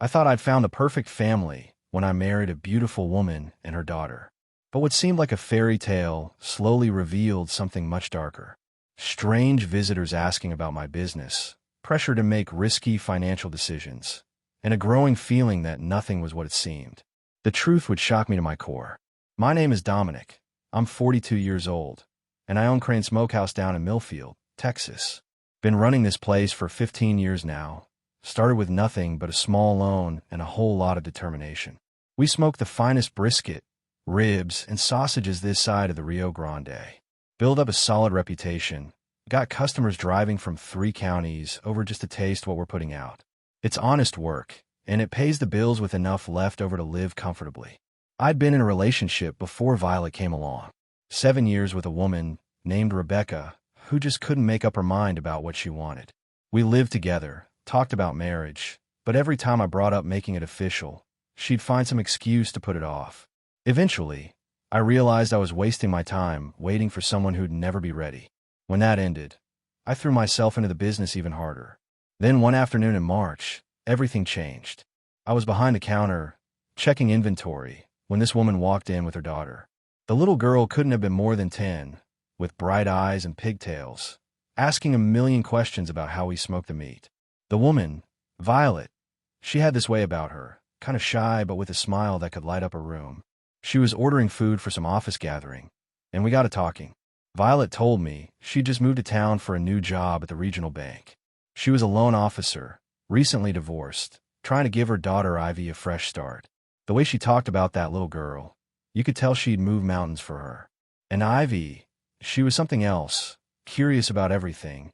I thought I'd found the perfect family when I married a beautiful woman and her daughter. But what seemed like a fairy tale slowly revealed something much darker. Strange visitors asking about my business, pressure to make risky financial decisions, and a growing feeling that nothing was what it seemed. The truth would shock me to my core. My name is Dominic. I'm 42 years old, and I own Crane Smokehouse down in Millfield, Texas. Been running this place for 15 years now. Started with nothing but a small loan and a whole lot of determination. We smoke the finest brisket, ribs, and sausages this side of the Rio Grande. Build up a solid reputation. Got customers driving from 3 counties over just to taste what we're putting out. It's honest work, and it pays the bills with enough left over to live comfortably. I'd been in a relationship before Violet came along. 7 years with a woman named Rebecca, who just couldn't make up her mind about what she wanted. We lived together, talked about marriage, but every time I brought up making it official, she'd find some excuse to put it off. Eventually, I realized I was wasting my time waiting for someone who'd never be ready. When that ended, I threw myself into the business even harder. Then one afternoon in March, everything changed. I was behind the counter, checking inventory, when this woman walked in with her daughter. The little girl couldn't have been more than 10, with bright eyes and pigtails, asking a million questions about how we smoked the meat. The woman, Violet, she had this way about her, kind of shy but with a smile that could light up a room. She was ordering food for some office gathering, and we got to talking. Violet told me she'd just moved to town for a new job at the regional bank. She was a loan officer, recently divorced, trying to give her daughter Ivy a fresh start. The way she talked about that little girl, you could tell she'd move mountains for her. And Ivy, she was something else, curious about everything,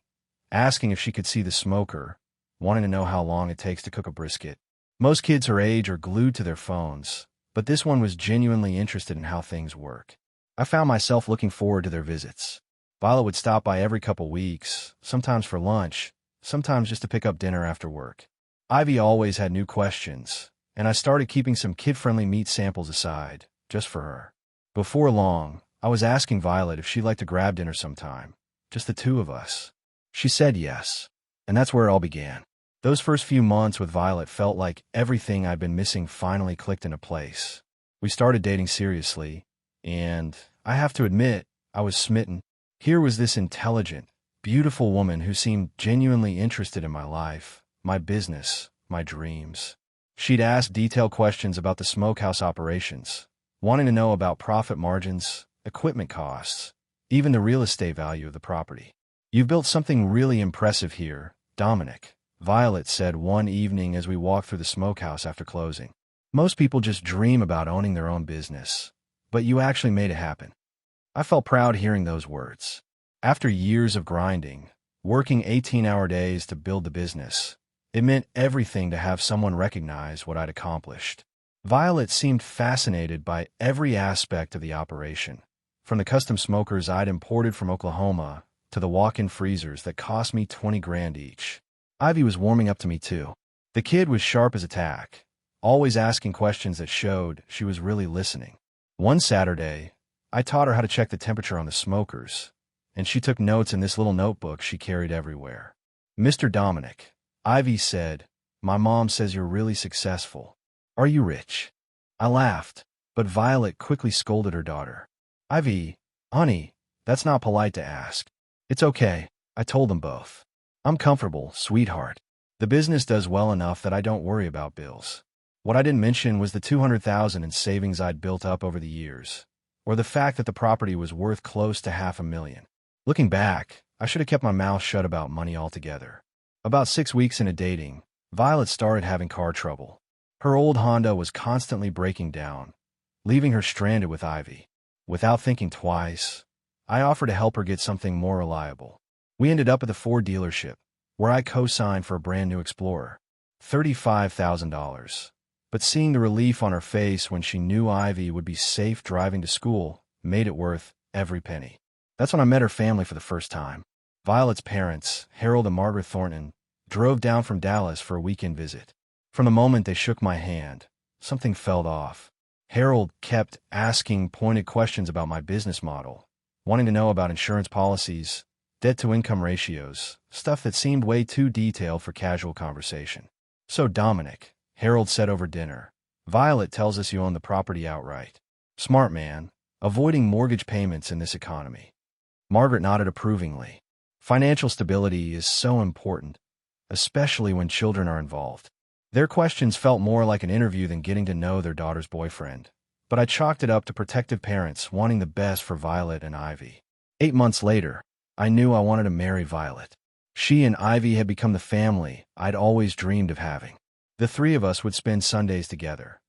asking if she could see the smoker, wanting to know how long it takes to cook a brisket. Most kids her age are glued to their phones, but this one was genuinely interested in how things work. I found myself looking forward to their visits. Violet would stop by every couple weeks, sometimes for lunch, sometimes just to pick up dinner after work. Ivy always had new questions, and I started keeping some kid-friendly meat samples aside, just for her. Before long, I was asking Violet if she'd like to grab dinner sometime, just the two of us. She said yes, and that's where it all began. Those first few months with Violet felt like everything I'd been missing finally clicked into place. We started dating seriously, and I have to admit, I was smitten. Here was this intelligent, beautiful woman who seemed genuinely interested in my life, my business, my dreams. She'd ask detailed questions about the smokehouse operations, wanting to know about profit margins, equipment costs, even the real estate value of the property. "You've built something really impressive here, Dominic," Violet said one evening as we walked through the smokehouse after closing. "Most people just dream about owning their own business, but you actually made it happen." I felt proud hearing those words. After years of grinding, working 18-hour days to build the business, it meant everything to have someone recognize what I'd accomplished. Violet seemed fascinated by every aspect of the operation, from the custom smokers I'd imported from Oklahoma to the walk-in freezers that cost me 20 grand each. Ivy was warming up to me too. The kid was sharp as a tack, always asking questions that showed she was really listening. One Saturday, I taught her how to check the temperature on the smokers, and she took notes in this little notebook she carried everywhere. "Mr. Dominic," Ivy said, "my mom says you're really successful. Are you rich?" I laughed, but Violet quickly scolded her daughter. "Ivy, honey, that's not polite to ask." "It's okay," I told them both. "I'm comfortable, sweetheart. The business does well enough that I don't worry about bills." What I didn't mention was the $200,000 in savings I'd built up over the years, or the fact that the property was worth close to $500,000. Looking back, I should have kept my mouth shut about money altogether. About 6 weeks into dating, Violet started having car trouble. Her old Honda was constantly breaking down, leaving her stranded with Ivy. Without thinking twice, I offered to help her get something more reliable. We ended up at the Ford dealership, where I co-signed for a brand new Explorer. $35,000. But seeing the relief on her face when she knew Ivy would be safe driving to school made it worth every penny. That's when I met her family for the first time. Violet's parents, Harold and Margaret Thornton, drove down from Dallas for a weekend visit. From the moment they shook my hand, something felt off. Harold kept asking pointed questions about my business model, wanting to know about insurance policies, debt-to-income ratios, stuff that seemed way too detailed for casual conversation. "So, Dominic," Harold said over dinner. Violet tells us you own the property outright. Smart man, avoiding mortgage payments in this economy. Margaret nodded approvingly. Financial stability is so important, especially when children are involved. Their questions felt more like an interview than getting to know their daughter's boyfriend, but I chalked it up to protective parents wanting the best for Violet and Ivy. 8 months later, I knew I wanted to marry Violet. She and Ivy had become the family I'd always dreamed of having. The three of us would spend Sundays together,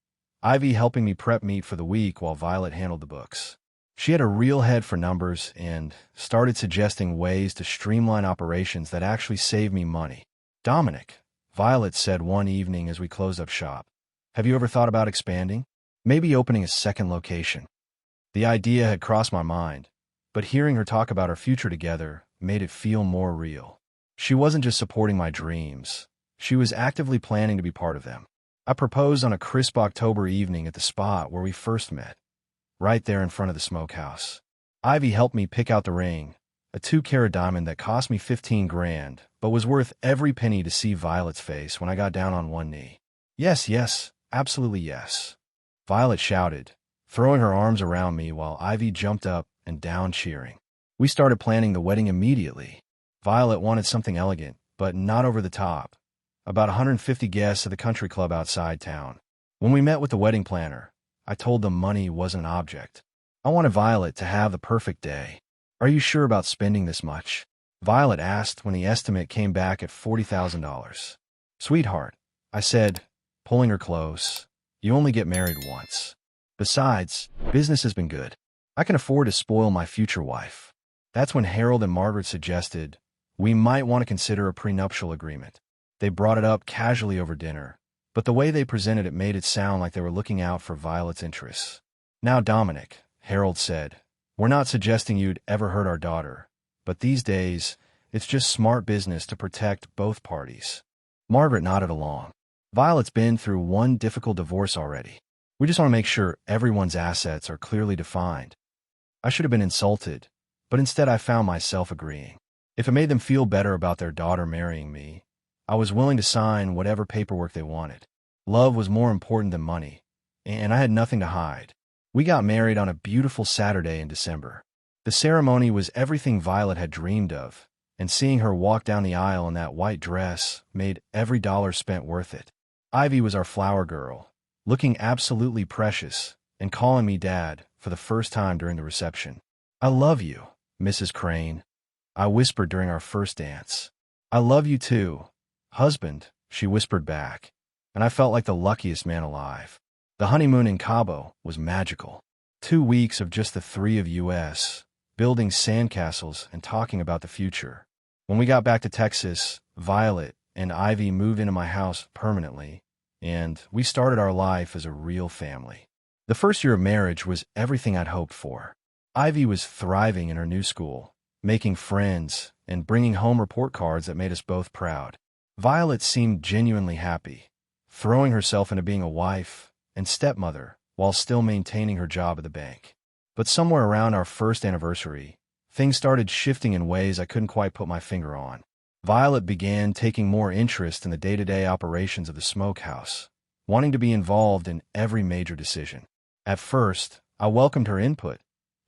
Ivy helping me prep meat for the week while Violet handled the books. She had a real head for numbers and started suggesting ways to streamline operations that actually save me money. Dominic, Violet said one evening as we closed up shop, have you ever thought about expanding? Maybe opening a second location? The idea had crossed my mind, but hearing her talk about our future together made it feel more real. She wasn't just supporting my dreams, she was actively planning to be part of them. I proposed on a crisp October evening at the spot where we first met, right there in front of the smokehouse. Ivy helped me pick out the ring, a 2-carat diamond that cost me 15 grand, but was worth every penny to see Violet's face when I got down on one knee. Yes, yes, absolutely yes, Violet shouted, throwing her arms around me while Ivy jumped up and down cheering. We started planning the wedding immediately. Violet wanted something elegant, but not over the top. About 150 guests at the country club outside town. When we met with the wedding planner, I told them money wasn't an object. I wanted Violet to have the perfect day. Are you sure about spending this much? Violet asked when the estimate came back at $40,000. Sweetheart, I said, pulling her close, you only get married once. Besides, business has been good. I can afford to spoil my future wife. That's when Harold and Margaret suggested we might want to consider a prenuptial agreement. They brought it up casually over dinner, but the way they presented it made it sound like they were looking out for Violet's interests. Now, Dominic, Harold said, we're not suggesting you'd ever hurt our daughter, but these days, it's just smart business to protect both parties. Margaret nodded along. Violet's been through one difficult divorce already. We just want to make sure everyone's assets are clearly defined. I should have been insulted, but instead I found myself agreeing. If it made them feel better about their daughter marrying me, I was willing to sign whatever paperwork they wanted. Love was more important than money, and I had nothing to hide. We got married on a beautiful Saturday in December. The ceremony was everything Violet had dreamed of, and seeing her walk down the aisle in that white dress made every dollar spent worth it. Ivy was our flower girl, looking absolutely precious, and calling me Dad for the first time during the reception. I love you, Mrs. Crane, I whispered during our first dance. I love you too, husband, she whispered back, and I felt like the luckiest man alive. The honeymoon in Cabo was magical. 2 weeks of just the three of us, building sandcastles and talking about the future. When we got back to Texas, Violet and Ivy moved into my house permanently, and we started our life as a real family. The first year of marriage was everything I'd hoped for. Ivy was thriving in her new school, making friends and bringing home report cards that made us both proud. Violet seemed genuinely happy, throwing herself into being a wife and stepmother while still maintaining her job at the bank. But somewhere around our first anniversary, things started shifting in ways I couldn't quite put my finger on. Violet began taking more interest in the day-to-day operations of the smokehouse, wanting to be involved in every major decision. At first, I welcomed her input.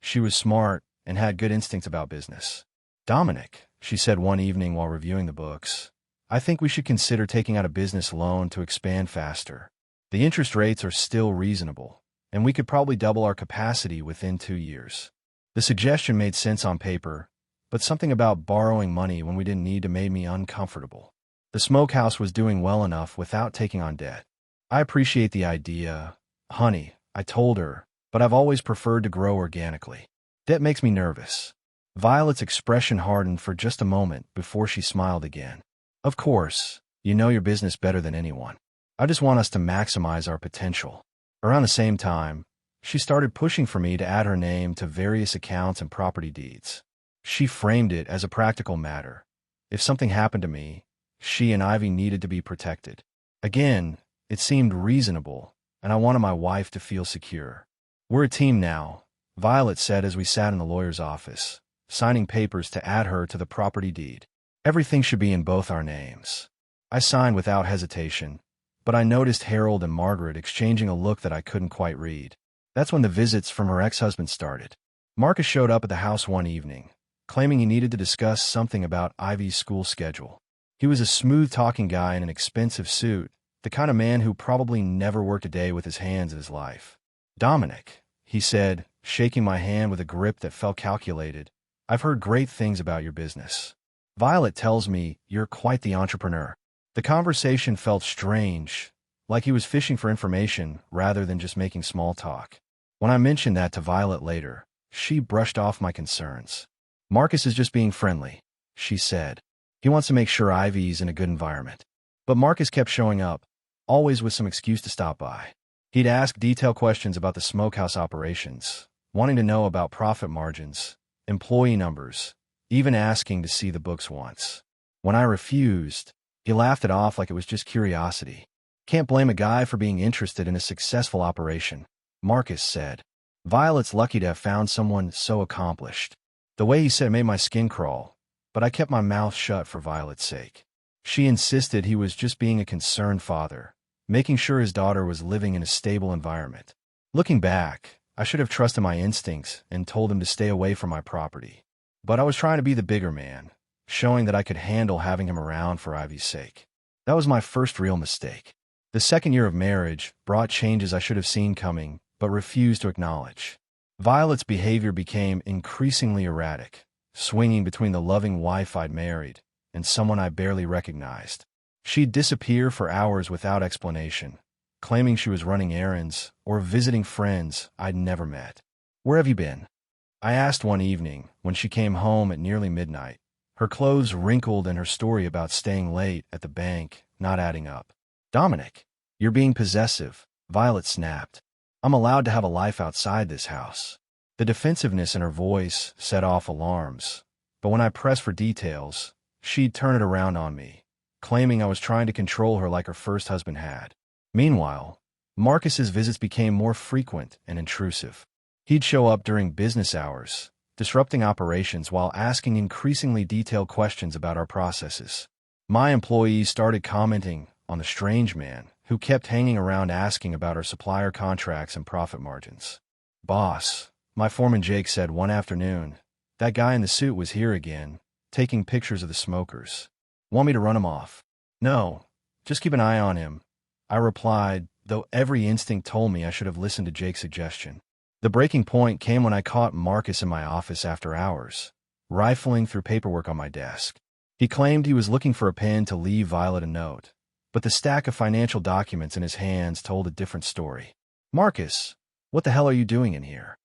She was smart and had good instincts about business. Dominic, she said one evening while reviewing the books, I think we should consider taking out a business loan to expand faster. The interest rates are still reasonable, and we could probably double our capacity within 2 years. The suggestion made sense on paper, but something about borrowing money when we didn't need to made me uncomfortable. The smokehouse was doing well enough without taking on debt. I appreciate the idea, honey, I told her, but I've always preferred to grow organically. Debt makes me nervous. Violet's expression hardened for just a moment before she smiled again. Of course, you know your business better than anyone. I just want us to maximize our potential. Around the same time, she started pushing for me to add her name to various accounts and property deeds. She framed it as a practical matter. If something happened to me, she and Ivy needed to be protected. Again, it seemed reasonable, and I wanted my wife to feel secure. We're a team now, Violet said as we sat in the lawyer's office, signing papers to add her to the property deed. Everything should be in both our names. I signed without hesitation, but I noticed Harold and Margaret exchanging a look that I couldn't quite read. That's when the visits from her ex-husband started. Marcus showed up at the house one evening, claiming he needed to discuss something about Ivy's school schedule. He was a smooth-talking guy in an expensive suit, the kind of man who probably never worked a day with his hands in his life. "Dominic," he said, shaking my hand with a grip that felt calculated, "I've heard great things about your business. Violet tells me you're quite the entrepreneur." The conversation felt strange, like he was fishing for information rather than just making small talk. When I mentioned that to Violet later, she brushed off my concerns. "Marcus is just being friendly," she said. "He wants to make sure Ivy's in a good environment." But Marcus kept showing up, always with some excuse to stop by. He'd ask detailed questions about the smokehouse operations, wanting to know about profit margins, employee numbers, even asking to see the books once. When I refused, he laughed it off like it was just curiosity. "Can't blame a guy for being interested in a successful operation," Marcus said. "Violet's lucky to have found someone so accomplished." The way he said it made my skin crawl, but I kept my mouth shut for Violet's sake. She insisted he was just being a concerned father, making sure his daughter was living in a stable environment. Looking back, I should have trusted my instincts and told him to stay away from my property. But I was trying to be the bigger man, showing that I could handle having him around for Ivy's sake. That was my first real mistake. The second year of marriage brought changes I should have seen coming, but refused to acknowledge. Violet's behavior became increasingly erratic, swinging between the loving wife I'd married and someone I barely recognized. She'd disappear for hours without explanation, claiming she was running errands or visiting friends I'd never met. "Where have you been?" I asked one evening when she came home at nearly midnight, her clothes wrinkled and her story about staying late at the bank not adding up. "Dominic, you're being possessive," Violet snapped. "I'm allowed to have a life outside this house." The defensiveness in her voice set off alarms, but when I pressed for details, she'd turn it around on me, claiming I was trying to control her like her first husband had. Meanwhile, Marcus's visits became more frequent and intrusive. He'd show up during business hours, disrupting operations while asking increasingly detailed questions about our processes. My employees started commenting on the strange man who kept hanging around asking about our supplier contracts and profit margins. "Boss," my foreman Jake said one afternoon, "that guy in the suit was here again, taking pictures of the smokers. Want me to run him off?" "No, just keep an eye on him," I replied, though every instinct told me I should have listened to Jake's suggestion. The breaking point came when I caught Marcus in my office after hours, rifling through paperwork on my desk. He claimed he was looking for a pen to leave Violet a note, but the stack of financial documents in his hands told a different story. "Marcus, what the hell are you doing in here?"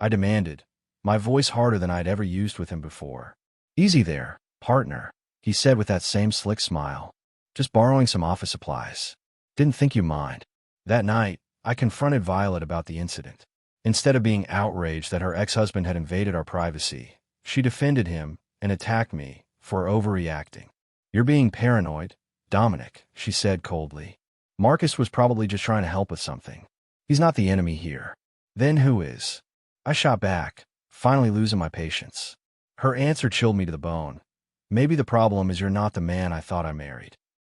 I demanded, my voice harder than I'd ever used with him before. "Easy there, partner," he said with that same slick smile. "Just borrowing some office supplies. Didn't think you mind." That night, I confronted Violet about the incident. Instead of being outraged that her ex-husband had invaded our privacy, she defended him and attacked me for overreacting. "You're being paranoid, Dominic," she said coldly. "Marcus was probably just trying to help with something. He's not the enemy here." "Then who is?" I shot back, finally losing my patience. Her answer chilled me to the bone. "Maybe the problem is you're not the man I thought I married."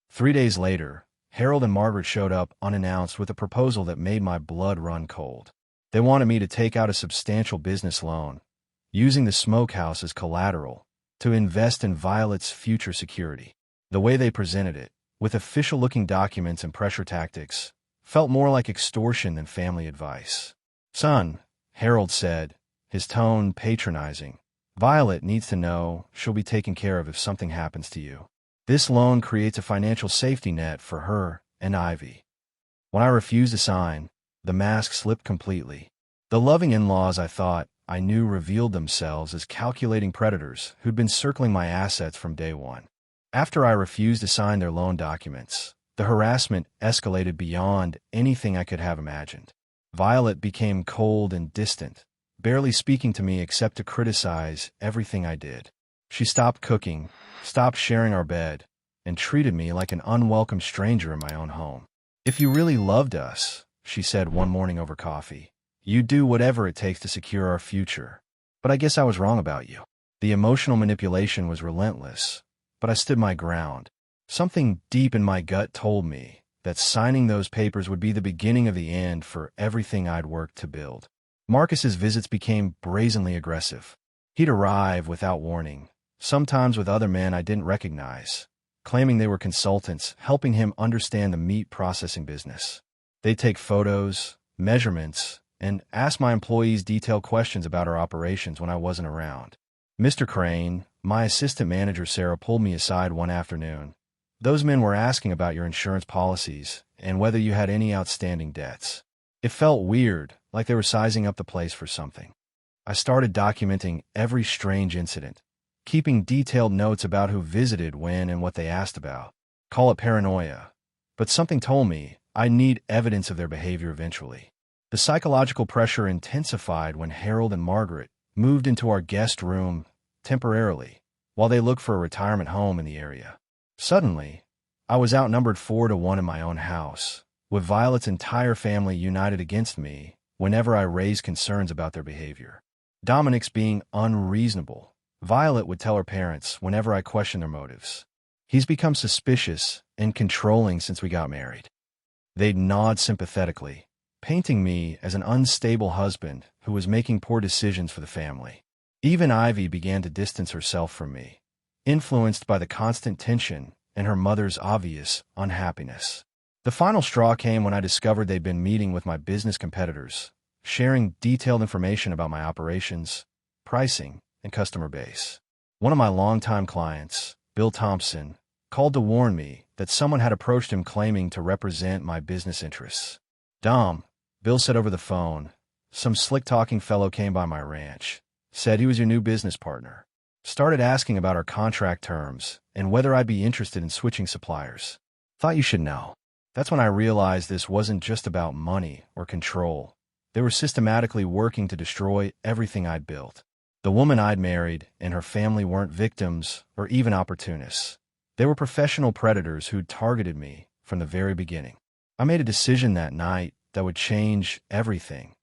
3 days later, Harold and Margaret showed up unannounced with a proposal that made my blood run cold. They wanted me to take out a substantial business loan, using the smokehouse as collateral, to invest in Violet's future security. The way they presented it, with official-looking documents and pressure tactics, felt more like extortion than family advice. "Son," Harold said, his tone patronizing, "Violet needs to know she'll be taken care of if something happens to you. This loan creates a financial safety net for her and Ivy." When I refused to sign, the mask slipped completely. The loving in-laws I thought I knew revealed themselves as calculating predators who'd been circling my assets from day one. After I refused to sign their loan documents, the harassment escalated beyond anything I could have imagined. Violet became cold and distant, barely speaking to me except to criticize everything I did. She stopped cooking, stopped sharing our bed, and treated me like an unwelcome stranger in my own home. "If you really loved us," she said one morning over coffee, "you'd do whatever it takes to secure our future. But I guess I was wrong about you." The emotional manipulation was relentless, but I stood my ground. Something deep in my gut told me that signing those papers would be the beginning of the end for everything I'd worked to build. Marcus's visits became brazenly aggressive. He'd arrive without warning, sometimes with other men I didn't recognize, claiming they were consultants helping him understand the meat processing business. They'd take photos, measurements, and ask my employees detailed questions about our operations when I wasn't around. Mr. Crane, my assistant manager Sarah, pulled me aside one afternoon. "Those men were asking about your insurance policies and whether you had any outstanding debts." It felt weird, like they were sizing up the place for something. I started documenting every strange incident, keeping detailed notes about who visited when and what they asked about. Call it paranoia, but something told me I'd need evidence of their behavior eventually. The psychological pressure intensified when Harold and Margaret moved into our guest room temporarily, while they looked for a retirement home in the area. Suddenly, I was outnumbered 4-1 in my own house, with Violet's entire family united against me whenever I raised concerns about their behavior. Dominic's being unreasonable, Violet would tell her parents whenever I questioned their motives. "He's become suspicious and controlling since we got married." They'd nod sympathetically, painting me as an unstable husband who was making poor decisions for the family. Even Ivy began to distance herself from me, influenced by the constant tension and her mother's obvious unhappiness. The final straw came when I discovered they'd been meeting with my business competitors, sharing detailed information about my operations, pricing, and customer base. One of my longtime clients, Bill Thompson, called to warn me that someone had approached him claiming to represent my business interests. "Dom," Bill said over the phone, "some slick-talking fellow came by my ranch, said he was your new business partner, started asking about our contract terms and whether I'd be interested in switching suppliers. Thought you should know." That's when I realized this wasn't just about money or control. They were systematically working to destroy everything I'd built. The woman I'd married and her family weren't victims or even opportunists. They were professional predators who'd targeted me from the very beginning. I made a decision that night that would change everything.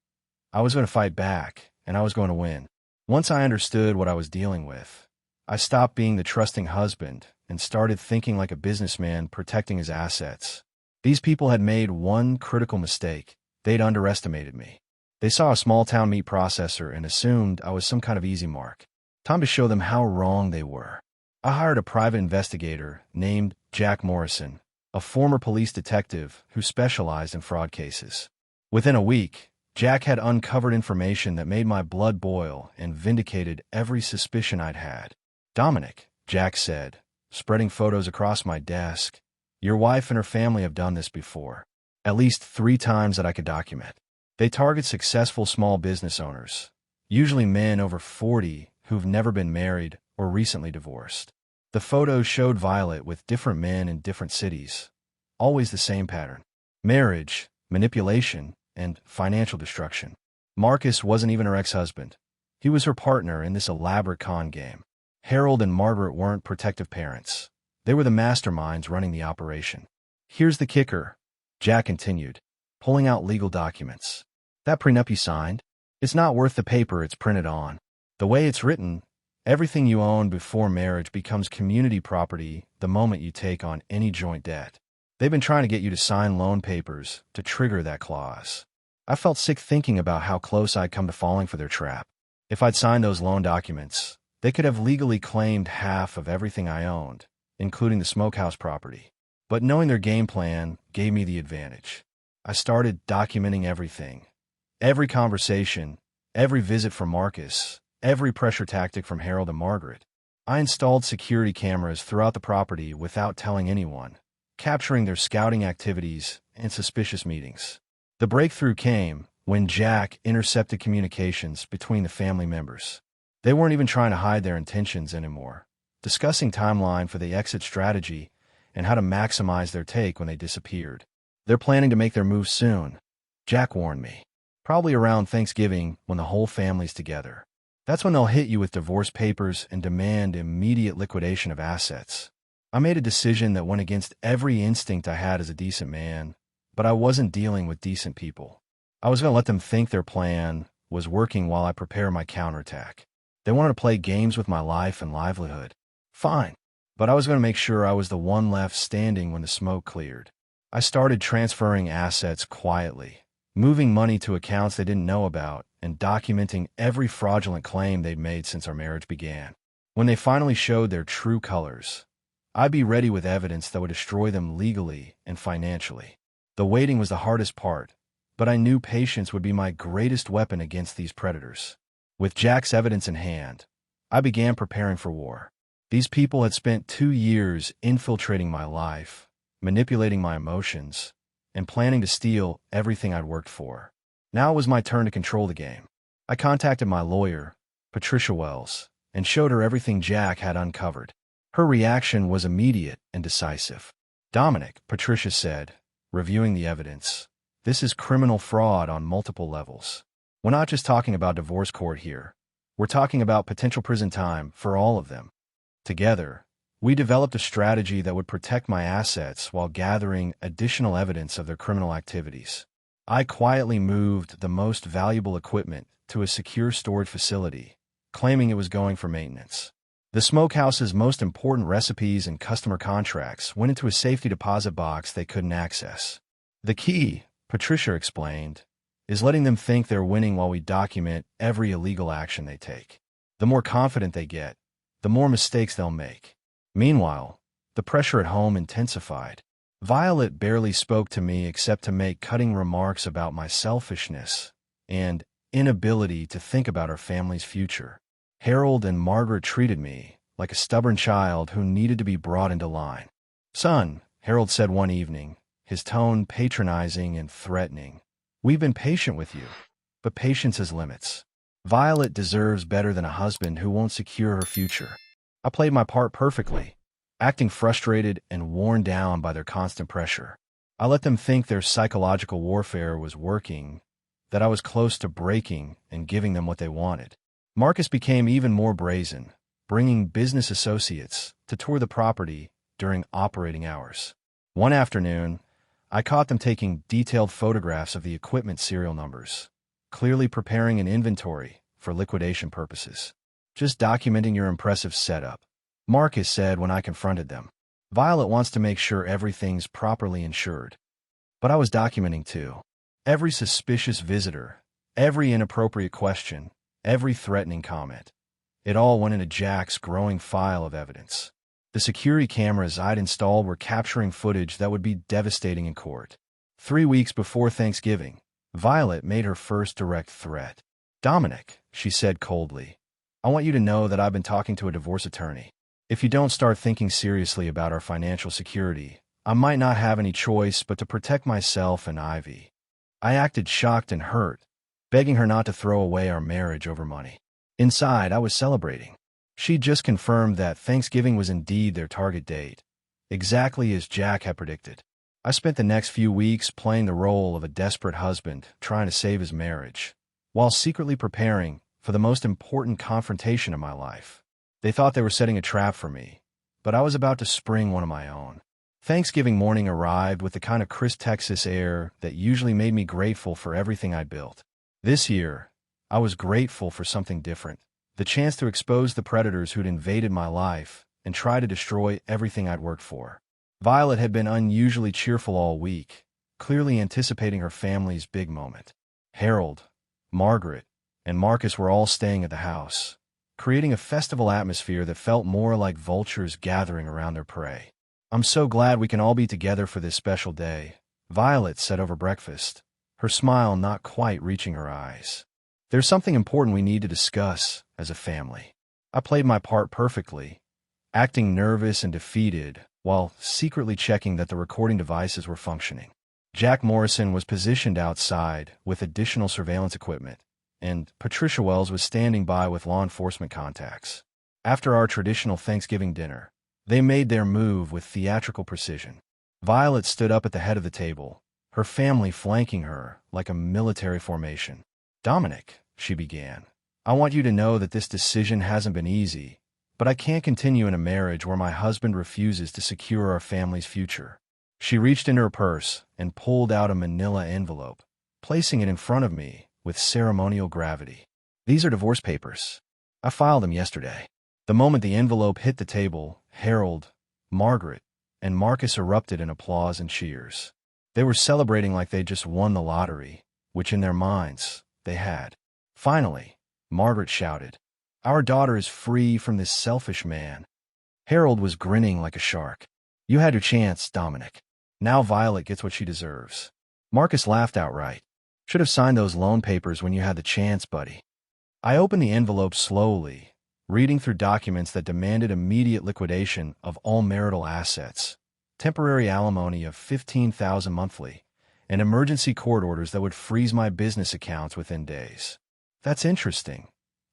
I was going to fight back, and I was going to win. Once I understood what I was dealing with, I stopped being the trusting husband and started thinking like a businessman protecting his assets. These people had made one critical mistake. They'd underestimated me. They saw a small-town meat processor and assumed I was some kind of easy mark. Time to show them how wrong they were. I hired a private investigator named Jack Morrison, a former police detective who specialized in fraud cases. Within a week, Jack had uncovered information that made my blood boil and vindicated every suspicion I'd had. "Dominic," Jack said, spreading photos across my desk, "your wife and her family have done this before. At least 3 times that I could document. They target successful small business owners, usually men over 40 who've never been married or recently divorced." The photos showed Violet with different men in different cities. Always the same pattern: marriage, manipulation, and financial destruction. Marcus wasn't even her ex-husband. He was her partner in this elaborate con game. Harold and Margaret weren't protective parents. They were the masterminds running the operation. "Here's the kicker," Jack continued, pulling out legal documents. "That prenup you signed, it's not worth the paper it's printed on. The way it's written, everything you owned before marriage becomes community property the moment you take on any joint debt. They've been trying to get you to sign loan papers to trigger that clause." I felt sick thinking about how close I'd come to falling for their trap. If I'd signed those loan documents, they could have legally claimed half of everything I owned, including the smokehouse property. But knowing their game plan gave me the advantage. I started documenting everything. Every conversation, every visit from Marcus, every pressure tactic from Harold and Margaret. I installed security cameras throughout the property without telling anyone, capturing their scouting activities and suspicious meetings. The breakthrough came when Jack intercepted communications between the family members. They weren't even trying to hide their intentions anymore, discussing timeline for the exit strategy and how to maximize their take when they disappeared. "They're planning to make their move soon," Jack warned me. "Probably around Thanksgiving when the whole family's together. That's when they'll hit you with divorce papers and demand immediate liquidation of assets." I made a decision that went against every instinct I had as a decent man, but I wasn't dealing with decent people. I was going to let them think their plan was working while I prepare my counterattack. They wanted to play games with my life and livelihood. Fine, but I was going to make sure I was the one left standing when the smoke cleared. I started transferring assets quietly, moving money to accounts they didn't know about, and documenting every fraudulent claim they'd made since our marriage began. When they finally showed their true colors, I'd be ready with evidence that would destroy them legally and financially. The waiting was the hardest part, but I knew patience would be my greatest weapon against these predators. With Jack's evidence in hand, I began preparing for war. These people had spent 2 years infiltrating my life, manipulating my emotions, and planning to steal everything I'd worked for. Now it was my turn to control the game. I contacted my lawyer, Patricia Wells, and showed her everything Jack had uncovered. Her reaction was immediate and decisive. "Dominic," Patricia said, reviewing the evidence, "this is criminal fraud on multiple levels. We're not just talking about divorce court here. We're talking about potential prison time for all of them." Together, we developed a strategy that would protect my assets while gathering additional evidence of their criminal activities. I quietly moved the most valuable equipment to a secure storage facility, claiming it was going for maintenance. The smokehouse's most important recipes and customer contracts went into a safety deposit box they couldn't access. "The key," Patricia explained, "is letting them think they're winning while we document every illegal action they take. The more confident they get, the more mistakes they'll make." Meanwhile, the pressure at home intensified. Violet barely spoke to me except to make cutting remarks about my selfishness and inability to think about our family's future. Harold and Margaret treated me like a stubborn child who needed to be brought into line. "Son," Harold said one evening, his tone patronizing and threatening, "we've been patient with you, but patience has limits. Violet deserves better than a husband who won't secure her future." I played my part perfectly, acting frustrated and worn down by their constant pressure. I let them think their psychological warfare was working, that I was close to breaking and giving them what they wanted. Marcus became even more brazen, bringing business associates to tour the property during operating hours. One afternoon, I caught them taking detailed photographs of the equipment serial numbers, clearly preparing an inventory for liquidation purposes. "Just documenting your impressive setup," Marcus said when I confronted them. "Violet wants to make sure everything's properly insured." But I was documenting too. Every suspicious visitor, every inappropriate question, every threatening comment. It all went into Jack's growing file of evidence. The security cameras I'd installed were capturing footage that would be devastating in court. 3 weeks before Thanksgiving, Violet made her first direct threat. "Dominic," she said coldly, "I want you to know that I've been talking to a divorce attorney. If you don't start thinking seriously about our financial security, I might not have any choice but to protect myself and Ivy." I acted shocked and hurt, begging her not to throw away our marriage over money. Inside, I was celebrating. She'd just confirmed that Thanksgiving was indeed their target date, exactly as Jack had predicted. I spent the next few weeks playing the role of a desperate husband trying to save his marriage, while secretly preparing for the most important confrontation of my life. They thought they were setting a trap for me, but I was about to spring one of my own. Thanksgiving morning arrived with the kind of crisp Texas air that usually made me grateful for everything I built. This year, I was grateful for something different, the chance to expose the predators who'd invaded my life and try to destroy everything I'd worked for. Violet had been unusually cheerful all week, clearly anticipating her family's big moment. Harold, Margaret, and Marcus were all staying at the house, creating a festival atmosphere that felt more like vultures gathering around their prey. "I'm so glad we can all be together for this special day," Violet said over breakfast, her smile not quite reaching her eyes. "There's something important we need to discuss as a family." I played my part perfectly, acting nervous and defeated while secretly checking that the recording devices were functioning. Jack Morrison was positioned outside with additional surveillance equipment, and Patricia Wells was standing by with law enforcement contacts. After our traditional Thanksgiving dinner, they made their move with theatrical precision. Violet stood up at the head of the table, her family flanking her like a military formation. "Dominic," she began, "I want you to know that this decision hasn't been easy, but I can't continue in a marriage where my husband refuses to secure our family's future." She reached into her purse and pulled out a manila envelope, placing it in front of me with ceremonial gravity. "These are divorce papers. I filed them yesterday." The moment the envelope hit the table, Harold, Margaret, and Marcus erupted in applause and cheers. They were celebrating like they just won the lottery, which in their minds, they had. Finally, Margaret shouted, "Our daughter is free from this selfish man." Harold was grinning like a shark. "You had your chance, Dominic. Now Violet gets what she deserves." Marcus laughed outright. "Should have signed those loan papers when you had the chance, buddy." I opened the envelope slowly, reading through documents that demanded immediate liquidation of all marital assets, temporary alimony of $15,000 monthly, and emergency court orders that would freeze my business accounts within days. "That's interesting,"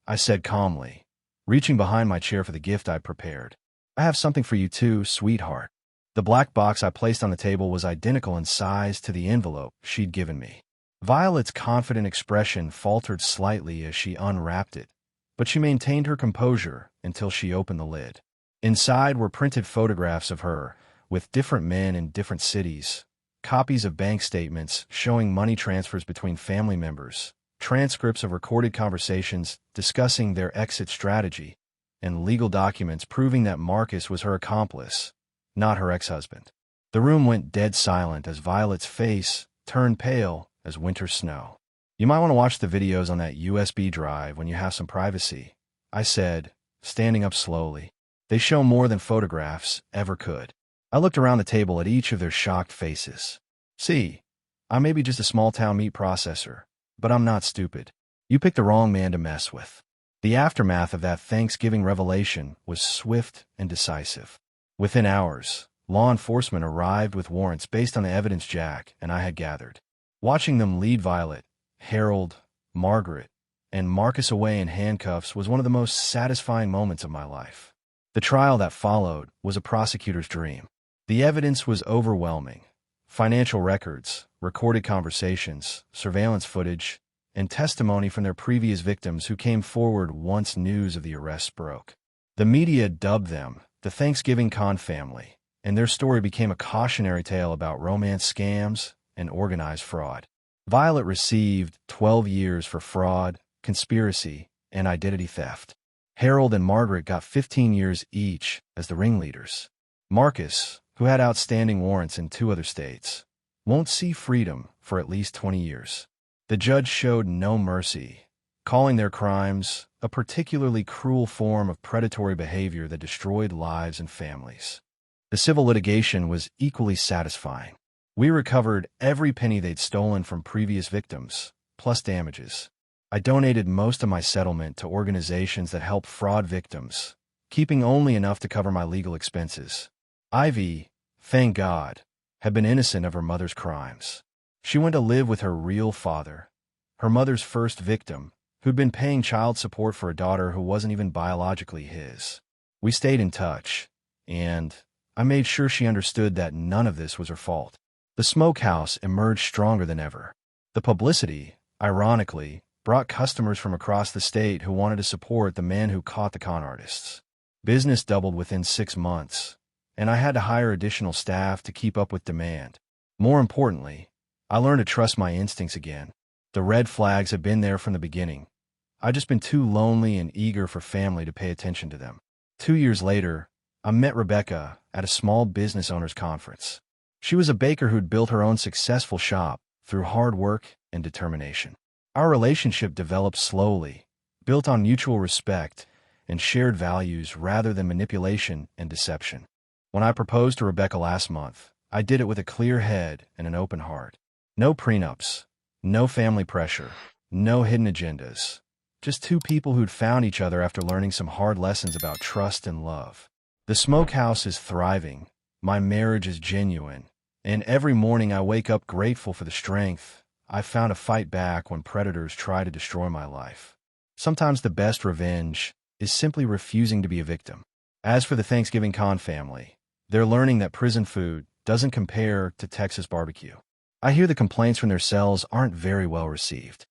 I said calmly, reaching behind my chair for the gift I'd prepared. "I have something for you too, sweetheart." The black box I placed on the table was identical in size to the envelope she'd given me. Violet's confident expression faltered slightly as she unwrapped it, but she maintained her composure until she opened the lid. Inside were printed photographs of her, with different men in different cities, copies of bank statements showing money transfers between family members, transcripts of recorded conversations discussing their exit strategy, and legal documents proving that Marcus was her accomplice, not her ex-husband. The room went dead silent as Violet's face turned pale as winter snow. "You might want to watch the videos on that USB drive when you have some privacy," I said, standing up slowly. "They show more than photographs ever could." I looked around the table at each of their shocked faces. "See, I may be just a small-town meat processor, but I'm not stupid. You picked the wrong man to mess with." The aftermath of that Thanksgiving revelation was swift and decisive. Within hours, law enforcement arrived with warrants based on the evidence Jack and I had gathered. Watching them lead Violet, Harold, Margaret, and Marcus away in handcuffs was one of the most satisfying moments of my life. The trial that followed was a prosecutor's dream. The evidence was overwhelming. Financial records, recorded conversations, surveillance footage, and testimony from their previous victims who came forward once news of the arrests broke. The media dubbed them the Thanksgiving Con family, and their story became a cautionary tale about romance scams and organized fraud. Violet received 12 years for fraud, conspiracy, and identity theft. Harold and Margaret got 15 years each as the ringleaders. Marcus, who had outstanding warrants in 2 other states, won't see freedom for at least 20 years. The judge showed no mercy, calling their crimes a particularly cruel form of predatory behavior that destroyed lives and families. The civil litigation was equally satisfying. We recovered every penny they'd stolen from previous victims, plus damages. I donated most of my settlement to organizations that help fraud victims, keeping only enough to cover my legal expenses. Ivy, thank God, had been innocent of her mother's crimes. She went to live with her real father, her mother's first victim, who'd been paying child support for a daughter who wasn't even biologically his. We stayed in touch, and I made sure she understood that none of this was her fault. The smokehouse emerged stronger than ever. The publicity, ironically, brought customers from across the state who wanted to support the man who caught the con artists. Business doubled within 6 months, and I had to hire additional staff to keep up with demand. More importantly, I learned to trust my instincts again. The red flags had been there from the beginning. I'd just been too lonely and eager for family to pay attention to them. 2 years later, I met Rebecca at a small business owners conference. She was a baker who'd built her own successful shop through hard work and determination. Our relationship developed slowly, built on mutual respect and shared values rather than manipulation and deception. When I proposed to Rebecca last month, I did it with a clear head and an open heart. No prenups, no family pressure, no hidden agendas. Just 2 people who'd found each other after learning some hard lessons about trust and love. The smokehouse is thriving, my marriage is genuine, and every morning I wake up grateful for the strength I've found to fight back when predators try to destroy my life. Sometimes the best revenge is simply refusing to be a victim. As for the Thanksgiving Con family, they're learning that prison food doesn't compare to Texas barbecue. I hear the complaints from their cells aren't very well received.